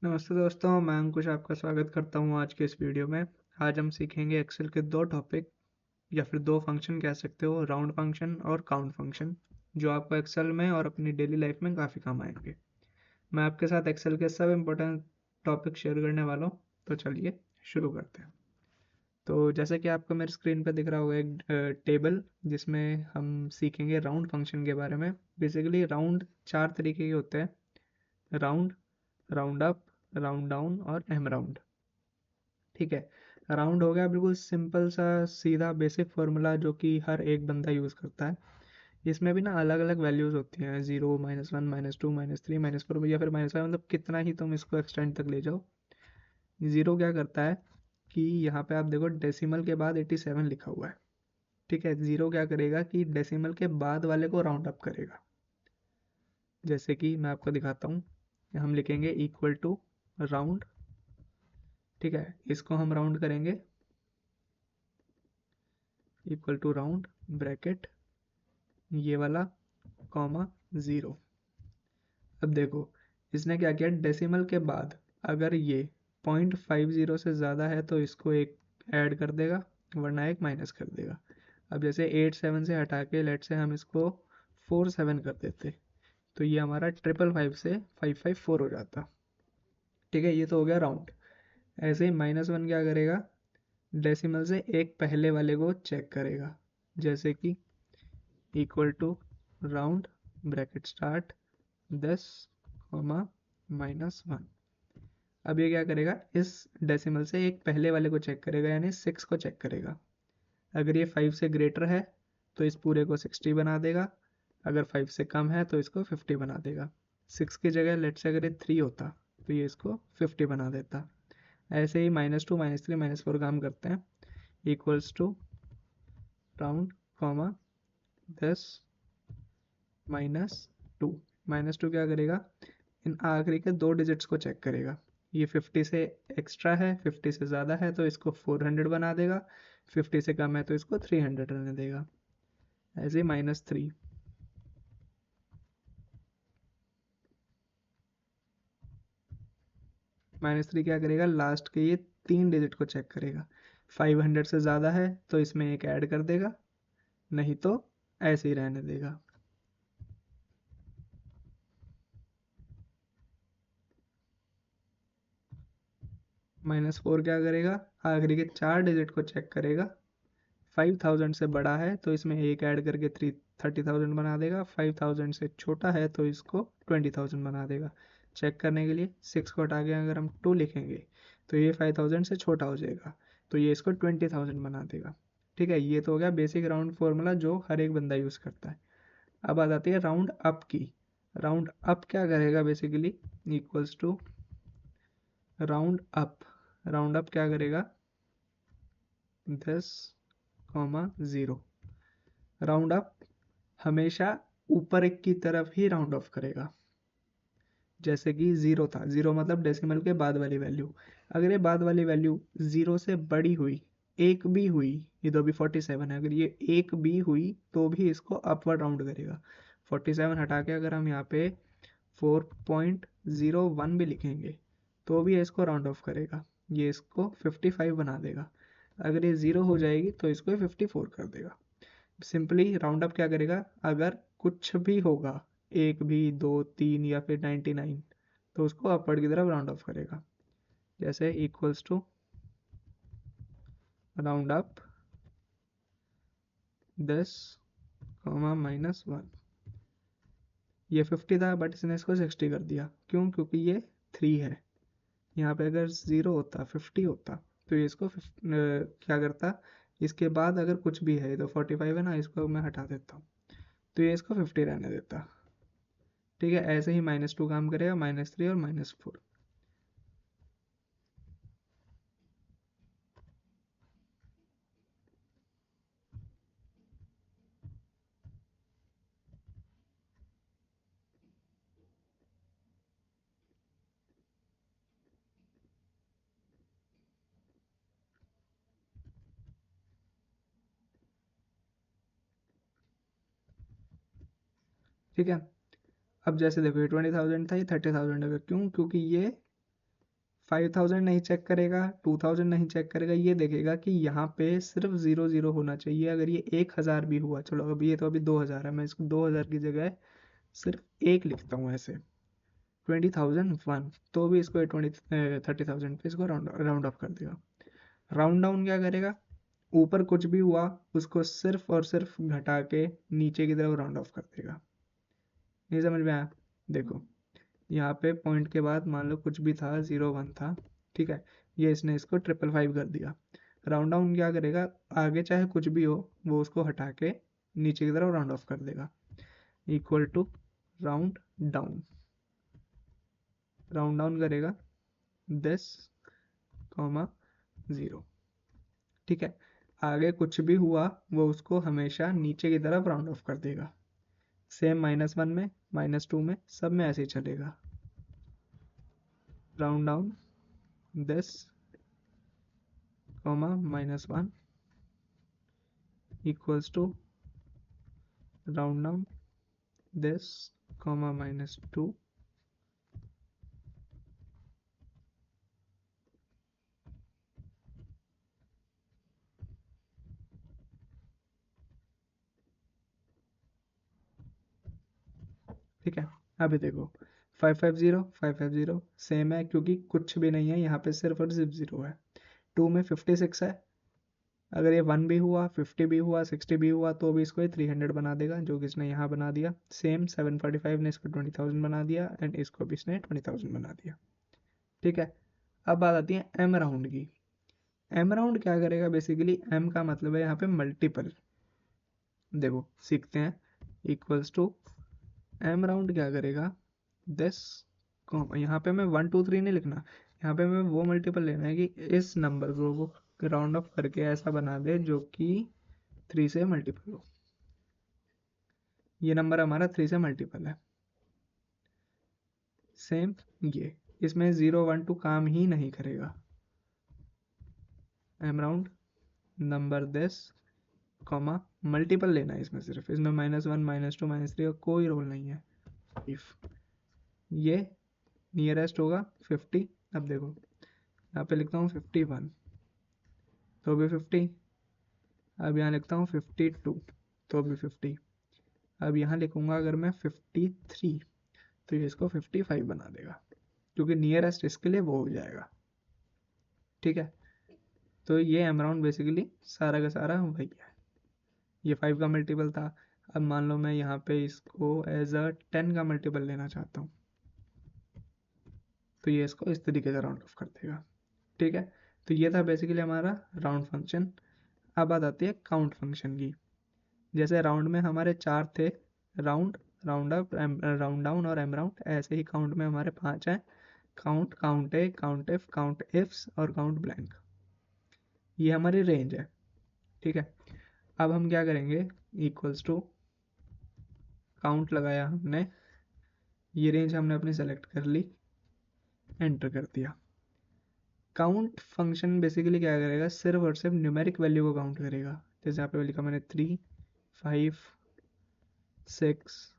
नमस्ते दोस्तों, मैं अंकुश आपका स्वागत करता हूँ आज के इस वीडियो में। आज हम सीखेंगे एक्सेल के दो टॉपिक या फिर दो फंक्शन कह सकते हो, राउंड फंक्शन और काउंट फंक्शन, जो आपको एक्सेल में और अपनी डेली लाइफ में काफ़ी काम आएंगे। मैं आपके साथ एक्सेल के सब इम्पोर्टेंट टॉपिक शेयर करने वाला हूँ, तो चलिए शुरू करते हैं। तो जैसे कि आपको मेरे स्क्रीन पर दिख रहा होगा एक टेबल, जिसमें हम सीखेंगे राउंड फंक्शन के बारे में। बेसिकली राउंड चार तरीके के होते हैं: round, round up, round down और एम राउंड। ठीक है। राउंड हो गया बिल्कुल सिंपल सा सीधा बेसिक फार्मूला जो कि हर एक बंदा यूज़ करता है। इसमें भी ना अलग अलग वैल्यूज़ होती हैं, जीरो, -1, -2, -3, -4 या फिर -5, मतलब कितना ही तुम इसको एक्सटेंड तक ले जाओ। ज़ीरो क्या करता है कि यहाँ पे आप देखो डेसिमल के बाद 87 लिखा हुआ है। ठीक है। ज़ीरो क्या करेगा कि डेसिमल के बाद वाले को राउंड अप करेगा। जैसे कि मैं आपको दिखाता हूँ, हम लिखेंगे इक्वल टू राउंड। ठीक है। इसको हम राउंड करेंगे, इक्वल टू राउंड ब्रैकेट ये वाला कॉमा ज़ीरो। अब देखो इसने क्या किया, डेसिमल के बाद अगर ये 0.50 से ज़्यादा है तो इसको एक ऐड कर देगा, वरना एक माइनस कर देगा। अब जैसे 87 से हटा के लेट से हम इसको 47 कर देते, तो ये हमारा 555 से 554 हो जाता। ठीक है। ये तो हो गया राउंड। ऐसे ही -1 क्या करेगा, डेसिमल से एक पहले वाले को चेक करेगा, जैसे कि equal to round bracket start 10, -1। अब ये क्या करेगा, इस डेसिमल से एक पहले वाले को चेक करेगा, यानी 6 को चेक करेगा। अगर ये 5 से ग्रेटर है तो इस पूरे को 60 बना देगा, अगर 5 से कम है तो इसको 50 बना देगा। 6 की जगह लेट से अगर ये 3 होता तो ये इसको 50 बना देता। ऐसे ही -2, -3, -4 काम करते हैं। Equals to round comma 10 -2। -2 क्या करेगा, इन आखिरी के दो डिजिट्स को चेक करेगा। ये 50 से एक्स्ट्रा है, 50 से ज़्यादा है तो इसको 400 बना देगा, 50 से कम है तो इसको 300 रहने देगा। ऐसे -3। -3 क्या करेगा, लास्ट के ये तीन डिजिट को चेक करेगा। 500 से ज़्यादा है तो इसमें एक ऐड कर देगा, नहीं तो ऐसे ही रहने देगा। -4 क्या करेगा, आखिरी के चार डिजिट को चेक करेगा। 5000 से बड़ा है तो इसमें एक ऐड करके 30,000 बना देगा, 5000 से छोटा है तो इसको 20,000 बना देगा। चेक करने के लिए 6 को हटा के अगर हम 2 लिखेंगे तो ये 5000 से छोटा हो जाएगा, तो ये इसको 20,000 बना देगा। ठीक है। ये तो हो गया बेसिक राउंड फार्मूला जो हर एक बंदा यूज़ करता है। अब आ जाती है राउंड अप की। राउंड अप क्या करेगा, basically equals to round up. Round up क्या करेगा, 10,0। राउंड अप हमेशा ऊपर एक की तरफ ही राउंड ऑफ करेगा। जैसे कि ज़ीरो था, ज़ीरो मतलब डेसिमल के बाद वाली वैल्यू। अगर ये बाद वाली वैल्यू ज़ीरो से बड़ी हुई, एक भी हुई, ये तो अभी 47 है, अगर ये एक भी हुई तो भी इसको अपवर्ड राउंड करेगा। 47 हटा के अगर हम यहाँ पे 4.01 भी लिखेंगे तो भी इसको राउंड ऑफ करेगा, ये इसको 55 बना देगा। अगर ये ज़ीरो हो जाएगी तो इसको 54 कर देगा। सिंपली राउंड अप क्या करेगा, अगर कुछ भी होगा, एक भी, दो, तीन या फिर 99, तो उसको अपवर्ड की तरफ राउंड ऑफ करेगा। जैसे इक्वल्स टू राउंड अप 10, -1। ये 50 था बट इसने इसको 60 कर दिया, क्यों, क्योंकि ये 3 है। यहाँ पे अगर 0 होता, 50 होता, तो ये इसको क्या करता, इसके बाद अगर कुछ भी है, तो 45 है ना, इसको मैं हटा देता हूँ तो ये इसको 50 रहने देता। ठीक है। ऐसे ही -2 काम करेगा, -3 और -4। ठीक है। अब जैसे देखो ये 20,000 था, ये 30,000 है, क्यों, क्योंकि ये 5000 नहीं चेक करेगा, 2000 नहीं चेक करेगा, ये देखेगा कि यहाँ पे सिर्फ 0 0 होना चाहिए। अगर ये 1000 भी हुआ, चलो अभी ये तो अभी 2000 है, मैं इसको 2000 की जगह सिर्फ एक लिखता हूँ ऐसे, 20,001, तो भी इसको 30,000 पे इसको राउंड ऑफ कर देगा। राउंड डाउन क्या करेगा, ऊपर कुछ भी हुआ उसको सिर्फ और सिर्फ घटा के नीचे की तरफ राउंड ऑफ कर देगा। नहीं समझ में आया? देखो यहाँ पे पॉइंट के बाद मान लो कुछ भी था, 0 1 था, ठीक है, ये इसने इसको 555 कर दिया। राउंड डाउन क्या करेगा, आगे चाहे कुछ भी हो वो उसको हटा के नीचे की तरफ राउंड ऑफ कर देगा। Equal to round down, round down करेगा 10,0, ठीक है। आगे कुछ भी हुआ वो उसको हमेशा नीचे की तरफ राउंड ऑफ कर देगा। सेम -1 में, -2 में, सब में ऐसे ही चलेगा। Round down 10, -1 equals to round down 10, -2 ठीक है। अभी देखो 550 550 सेम है क्योंकि कुछ भी नहीं है यहाँ पे, सिर्फ और सिर्फ 0 है। 2 में 56 है, अगर ये 1 भी हुआ, 50 भी हुआ, 60 भी हुआ तो भी इसको ये 300 बना देगा, जो कि इसने यहाँ बना दिया। सेम 745 ने इसको 20,000 बना दिया एंड इसको भी इसने 20,000 बना दिया, ठीक है। अब बात आती है एम राउंड की। एम राउंड क्या करेगा, बेसिकली एम का मतलब है यहाँ पे मल्टीपल। देखो सीखते हैं, इक्वल्स टू एम राउंड क्या करेगा, 10, यहाँ पे मैं 1 2 3 नहीं लिखना, यहाँ पे मैं वो मल्टीपल लेना है कि इस नंबर को वो राउंड ऑफ करके ऐसा बना दे जो कि 3 से मल्टीपल हो। ये नंबर हमारा 3 से मल्टीपल है। सेम ये, इसमें 0 1 2 काम ही नहीं करेगा। एम राउंड नंबर 10, मल्टीपल लेना है इसमें, सिर्फ इसमें -1 -2 -3 का कोई रोल नहीं है। इफ ये नियरेस्ट होगा 50, अब देखो यहाँ पे लिखता हूँ 51 तो भी 50, अब यहाँ लिखता हूँ 52 तो भी 50, अब यहाँ लिखूंगा अगर मैं 53 तो ये इसको 55 बना देगा, क्योंकि नियरेस्ट इसके लिए वो हो जाएगा, ठीक है। तो ये एम राउंड बेसिकली सारा का सारा वही है। ये 5 का मल्टीपल था। अब मान लो मैं यहाँ पे इसको एज अ 10 का मल्टीपल लेना चाहता हूँ, तो ये इसको इस तरीके से राउंड ऑफ कर देगा, ठीक है। तो ये था बेसिकली हमारा राउंड फंक्शन। अब बात आती है काउंट फंक्शन की। जैसे राउंड में हमारे 4 थे, round, round up, round down और एम राउंड, ऐसे ही काउंट में हमारे 5 हैं, काउंट, काउंट ए, काउंट एफ, काउंट इफ्स और काउंट ब्लैंक। ये हमारी रेंज है, ठीक है। अब हम क्या करेंगे, इक्वल्स टू काउंट लगाया हमने, ये रेंज हमने अपनी सेलेक्ट कर ली, एंटर कर दिया। काउंट फंक्शन बेसिकली क्या करेगा, सिर्फ और सिर्फ न्यूमेरिक वैल्यू को काउंट करेगा। जैसे यहाँ पे लिखा मैंने 3 5 6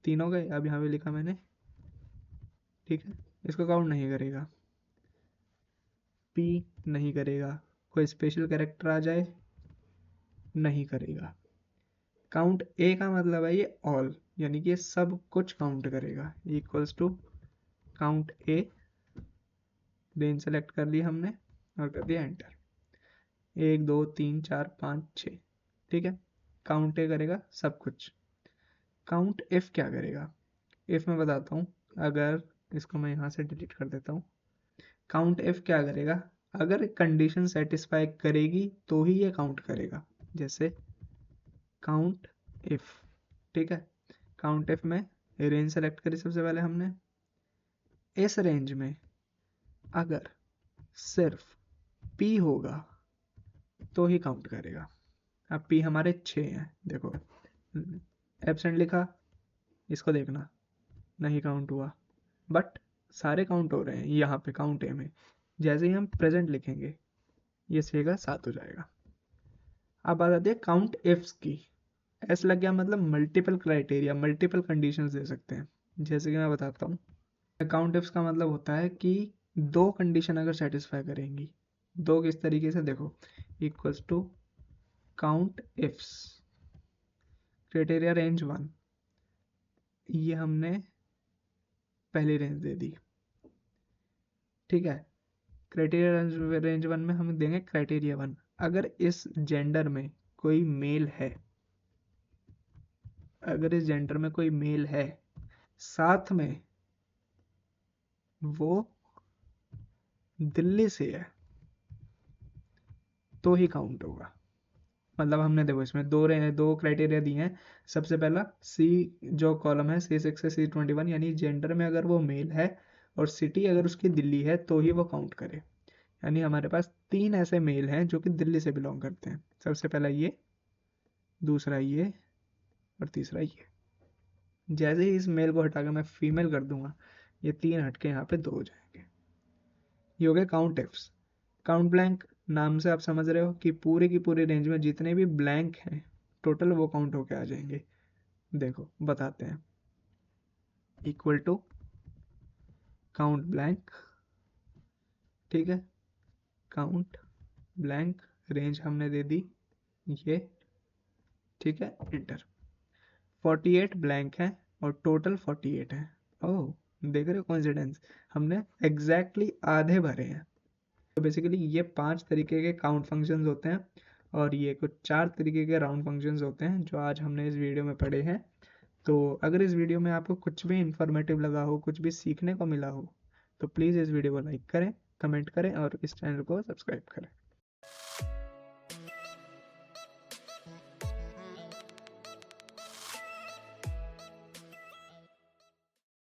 3 हो गए, अब यहाँ पे लिखा मैंने, ठीक है। इसको काउंट नहीं करेगा, पी नहीं करेगा, कोई स्पेशल कैरेक्टर आ जाए नहीं करेगा। काउंट ए का मतलब है ये ऑल, यानी कि ये सब कुछ काउंट करेगा। Equals to count A, range select कर ली हमने और कर दिया एंटर। 1 2 3 4 5 6, ठीक है। काउंट ए करेगा सब कुछ। काउंट इफ क्या करेगा, इफ मैं बताता हूँ, अगर इसको मैं यहाँ से डिलीट कर देता हूँ। काउंट इफ क्या करेगा, अगर कंडीशन सेटिस्फाई करेगी तो ही ये काउंट करेगा। जैसे काउंट इफ, ठीक है। काउंट इफ में रेंज सेलेक्ट करी सबसे पहले हमने, इस रेंज में अगर सिर्फ पी होगा तो ही काउंट करेगा। अब पी हमारे 6 हैं, देखो एब्सेंट लिखा, इसको देखना नहीं काउंट हुआ, बट सारे काउंट हो रहे हैं यहाँ पे काउंट ए में। जैसे ही हम प्रेजेंट लिखेंगे ये 6 का 7 हो जाएगा। अब बात आती है काउंट इफ्स की। एस लग गया मतलब मल्टीपल क्राइटेरिया, मल्टीपल कंडीशंस दे सकते हैं। जैसे कि मैं बताता हूँ, काउंट इफ्स का मतलब होता है कि दो कंडीशन अगर सेटिस्फाई करेंगी, दो किस तरीके से, देखो, equals to count ifs criteria range 1, ये हमने पहली रेंज दे दी, ठीक है। क्राइटेरिया रेंज 1 में हम देंगे क्राइटेरिया 1, अगर इस जेंडर में कोई मेल है, अगर इस जेंडर में कोई मेल है, साथ में वो दिल्ली से है, तो ही काउंट होगा। मतलब हमने देखो इसमें दो क्राइटेरिया दिए हैं। सबसे पहला सी, जो कॉलम है C6 से C21, यानी जेंडर में अगर वो मेल है और सिटी अगर उसकी दिल्ली है तो ही वो काउंट करे। यानी हमारे पास 3 ऐसे मेल हैं जो कि दिल्ली से बिलोंग करते हैं। सबसे पहला ये, दूसरा ये, और तीसरा ये। जैसे ही इस मेल को हटाकर मैं फीमेल कर दूंगा, ये 3 हटके यहाँ पे 2 हो जाएंगे। ये हो गया काउंट इफ्स। काउंट ब्लैंक नाम से आप समझ रहे हो कि पूरी की पूरी रेंज में जितने भी ब्लैंक हैं टोटल वो काउंट होके आ जाएंगे। देखो बताते हैं, इक्वल टू काउंट ब्लैंक, ठीक है, काउंट ब्लैंक, रेंज हमने दे दी ये, ठीक है, इंटर। 48 ब्लैंक है और टोटल 48 है। ओह, देख रहे हो कोइंसिडेंस, हमने एग्जैक्टली आधे भरे हैं। तो बेसिकली ये 5 तरीके के काउंट फंक्शंस होते हैं और ये कुछ 4 तरीके के राउंड फंक्शंस होते हैं जो आज हमने इस वीडियो में पढ़े हैं। तो अगर इस वीडियो में आपको कुछ भी इंफॉर्मेटिव लगा हो, कुछ भी सीखने को मिला हो, तो प्लीज़ इस वीडियो को लाइक करें, कमेंट करें और इस चैनल को सब्सक्राइब करें।